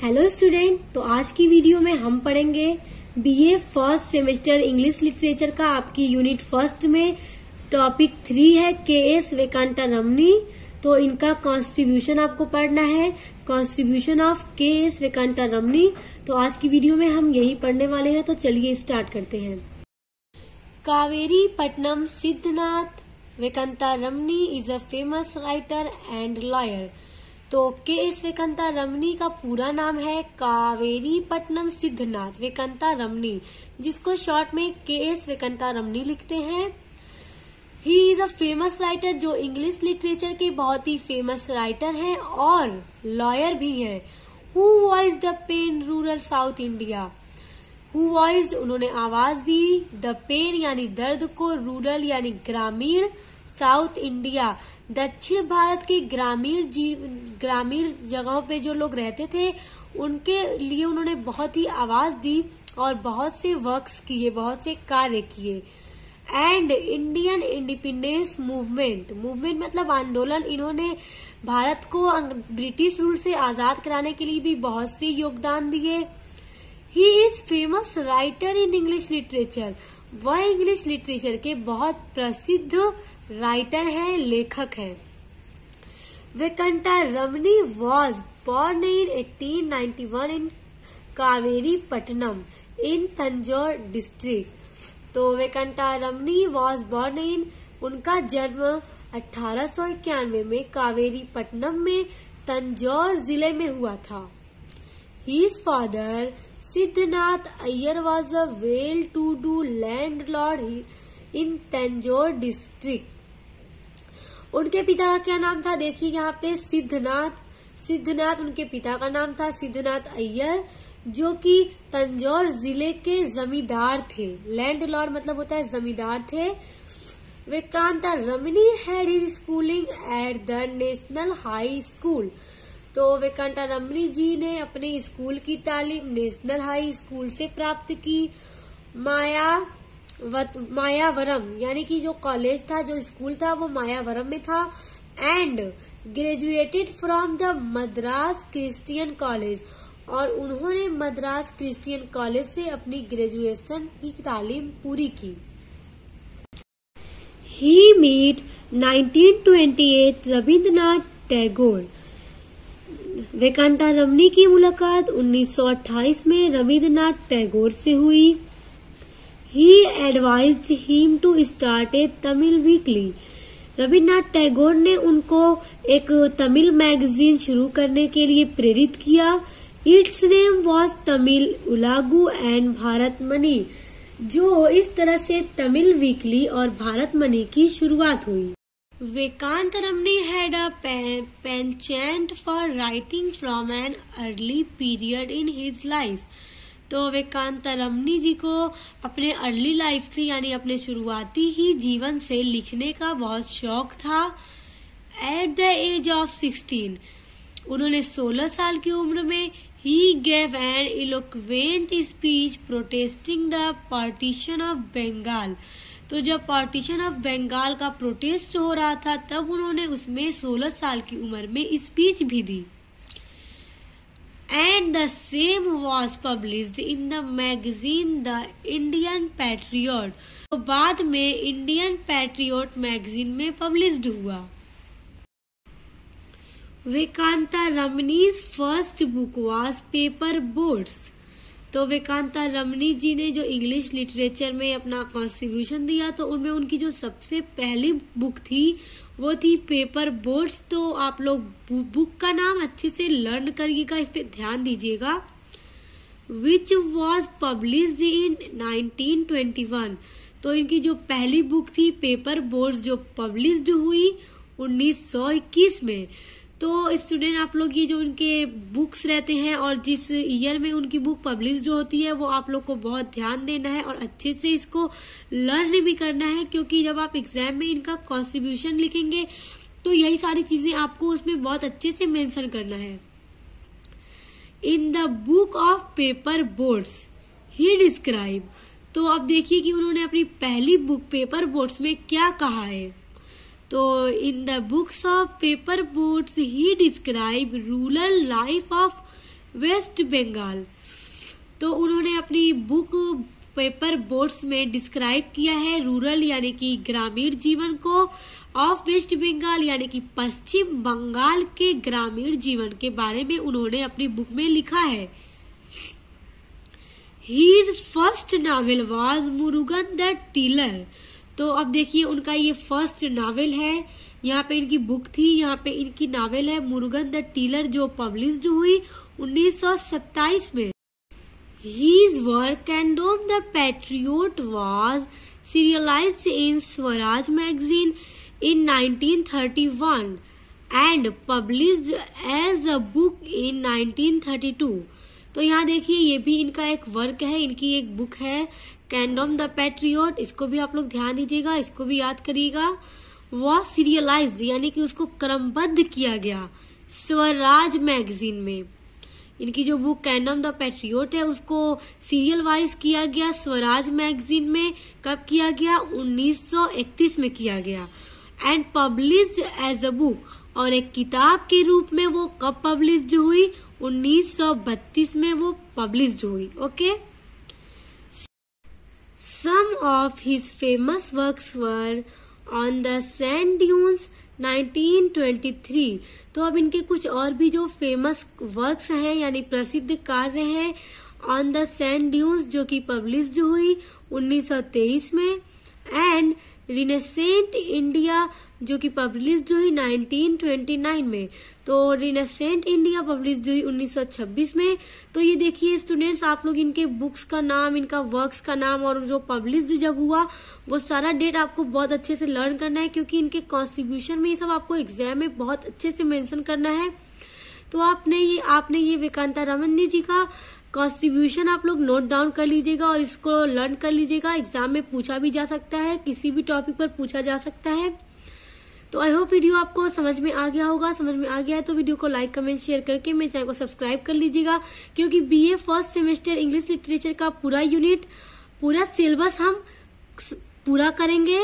Hello student, तो आज की वीडियो में हम पढ़ेंगे BA first semester English literature का आपकी यूनिट फर्स्ट में टॉपिक 3 है के.एस. वेंकटरमणी। तो इनका कॉन्ट्रीब्यूशन आपको पढ़ना है, कॉन्ट्रीब्यूशन ऑफ के.एस. वेंकटरमणी। तो आज की वीडियो में हम यही पढ़ने वाले हैं, तो चलिए स्टार्ट करते हैं। Kaveri Pattanam Siddhanath Venkataramani is a famous writer and lawyer. तो के.एस. वेंकटरमणी का पूरा नाम है कावेरी पट्टनम सिद्धनाथ वेंकटरमणी, जिसको शॉर्ट में के.एस. वेंकटरमणी लिखते हैं। He is a famous writer, जो इंग्लिश लिटरेचर के बहुत ही फेमस राइटर हैं और लॉयर भी हैं। Who voiced the pain rural South India. Who voiced, उन्होंने आवाज दी, द पेन यानी दर्द को, रूरल यानी ग्रामीण, साउथ इंडिया दक्षिण भारत के ग्रामीण जगहों पे जो लोग रहते थे उनके लिए उन्होंने बहुत ही आवाज दी और बहुत से वर्क्स किए, बहुत से कार्य किए। एंड इंडियन इंडिपेंडेंस मूवमेंट मतलब आंदोलन, इन्होंने भारत को ब्रिटिश रूल से आजाद कराने के लिए भी बहुत से योगदान दिए। He is famous writer in English literature, वह इंग्लिश लिटरेचर के बहुत प्रसिद्ध राइटर हैं, लेखक हैं। Venkataramani was born in 1891 in Kaveri Pattanam in Tanjore district. तो वेंकटरमणी वॉज बॉर्न इन, उनका जन्म 1891 में कावेरी पट्टनम में तंजौर जिले में हुआ था। His father Siddhanath Iyer was a well to do landlord in Tanjore district. उनके पिता का क्या नाम था, देखिए यहाँ पे सिद्धनाथ उनके पिता का नाम था, सिद्धनाथ अय्यर, जो कि तंजौर जिले के जमींदार थे। लैंडलॉर्ड मतलब होता है जमींदार थे। Venkataramani had his schooling at the national high school. तो वेंकटरमणी जी ने अपने स्कूल की तालीम नेशनल हाई स्कूल से प्राप्त की। मायावरम यानी कि जो कॉलेज था, जो स्कूल था, वो मायावरम में था। And graduated from the Madras Christian college, और उन्होंने मद्रास क्रिश्चियन कॉलेज से अपनी ग्रेजुएशन की तालीम पूरी की। ही मीट 1928 रविंद्रनाथ टैगोर। वेंकटरमणी की मुलाकात 1928 में रविंद्रनाथ टैगोर से हुई। He advised him to start a Tamil weekly. Rabindranath Tagore ने उनको एक तमिल मैगजीन शुरू करने के लिए प्रेरित किया। Its name was Tamil Ulagu and Bharatamani, जो इस तरह से तमिल वीकली और भारतमणि की शुरुआत हुई। Venkataramani had a penchant for writing from an early period in his life. तो वेंकटरमणी जी को अपने अर्ली लाइफ से यानी अपने शुरुआती ही जीवन से लिखने का बहुत शौक था। एट द एज ऑफ 16, उन्होंने 16 साल की उम्र में ही gave an eloquent speech protesting the partition of Bengal. तो जब पार्टीशन ऑफ बंगाल का प्रोटेस्ट हो रहा था, तब उन्होंने उसमें 16 साल की उम्र में स्पीच भी दी। And the same was published in the magazine The Indian Patriot. तो बाद में इंडियन पैट्रियोट मैगजीन में पब्लिश्ड हुआ। Venkataramani's first book was paper boats. तो वेंकटरमणी जी ने जो इंग्लिश लिटरेचर में अपना कॉन्ट्रीब्यूशन दिया, तो उनमें उनकी जो सबसे पहली बुक थी वो थी पेपर बोट्स। तो आप लोग बुक का नाम अच्छे से लर्न करिएगा, इस पे ध्यान दीजिएगा। Which was published in 1921। तो इनकी जो पहली बुक थी पेपर बोट्स, जो पब्लिश्ड हुई 1921 में। तो स्टूडेंट, आप लोग ये जो उनके बुक्स रहते हैं और जिस ईयर में उनकी बुक पब्लिश होती है, वो आप लोग को बहुत ध्यान देना है और अच्छे से इसको लर्न भी करना है, क्योंकि जब आप एग्जाम में इनका कॉन्ट्रीब्यूशन लिखेंगे तो यही सारी चीजें आपको उसमें बहुत अच्छे से मेंशन करना है। In the book of paper boats he describe. तो अब देखिए कि उन्होंने अपनी पहली बुक पेपर बोट्स में क्या कहा है। तो in the books of paper boats he describe rural life of West Bengal. तो उन्होंने अपनी बुक पेपर बोट्स में डिस्क्राइब किया है रूरल यानी कि ग्रामीण जीवन को, ऑफ वेस्ट बंगाल यानी कि पश्चिम बंगाल के ग्रामीण जीवन के बारे में उन्होंने अपनी बुक में लिखा है। His first novel was Murugan the tiller. तो अब देखिए उनका ये फर्स्ट नावल है, यहाँ पे इनकी बुक थी, यहाँ पे इनकी नावल है मुरुगन द टीलर जो पब्लिश्ड हुई 1927 में। His work Kingdom the Patriot was serialized in Swaraj magazine in 1931 and published as a book in 1932। तो यहाँ देखिए ये भी इनका एक वर्क है, इनकी एक बुक है किंगडम द पैट्रियट। इसको भी आप लोग ध्यान दीजिएगा, इसको भी याद करिएगा। वह सीरियलाइज यानी कि उसको क्रमबद्ध किया गया स्वराज मैगजीन में। इनकी जो बुक किंगडम द पैट्रियट है उसको सीरियल वाइज किया गया स्वराज मैगजीन में। कब किया गया? 1931 में किया गया। And published as a book, और एक किताब के रूप में वो कब पब्लिश्ड हुई? 1932 में वो पब्लिश्ड हुई। Okay. Some of his famous works were on the sand dunes 1923। तो अब इनके कुछ और भी जो फेमस वर्क्स हैं यानी प्रसिद्ध कार्य हैं ऑन द सैंड ड्यून्स जो कि पब्लिश्ड हुई 1923 में। एंड रिनेसेंट इंडिया जो कि पब्लिश्ड हुई 1929 में। तो रिनेसेंट इंडिया पब्लिश्ड हुई 1926 में। तो ये देखिए स्टूडेंट्स, आप लोग इनके बुक्स का नाम, इनका वर्क्स का नाम और जो पब्लिश्ड जब हुआ वो सारा डेट आपको बहुत अच्छे से लर्न करना है, क्योंकि इनके कॉन्ट्रीब्यूशन में ये सब आपको एग्जाम में बहुत अच्छे से मेंशन करना है। तो आपने ये विकांता रमन जी का कॉन्ट्रीब्यूशन आप लोग नोट डाउन कर लीजिएगा और इसको लर्न कर लीजिएगा। एग्जाम में पूछा भी जा सकता है, किसी भी टॉपिक पर पूछा जा सकता है। तो आई होप वीडियो आपको समझ में आ गया होगा। समझ में आ गया है तो वीडियो को लाइक, कमेंट, शेयर करके मेरे चैनल को सब्सक्राइब कर लीजिएगा, क्योंकि BA first semester English literature का पूरा यूनिट, पूरा सिलेबस हम पूरा करेंगे।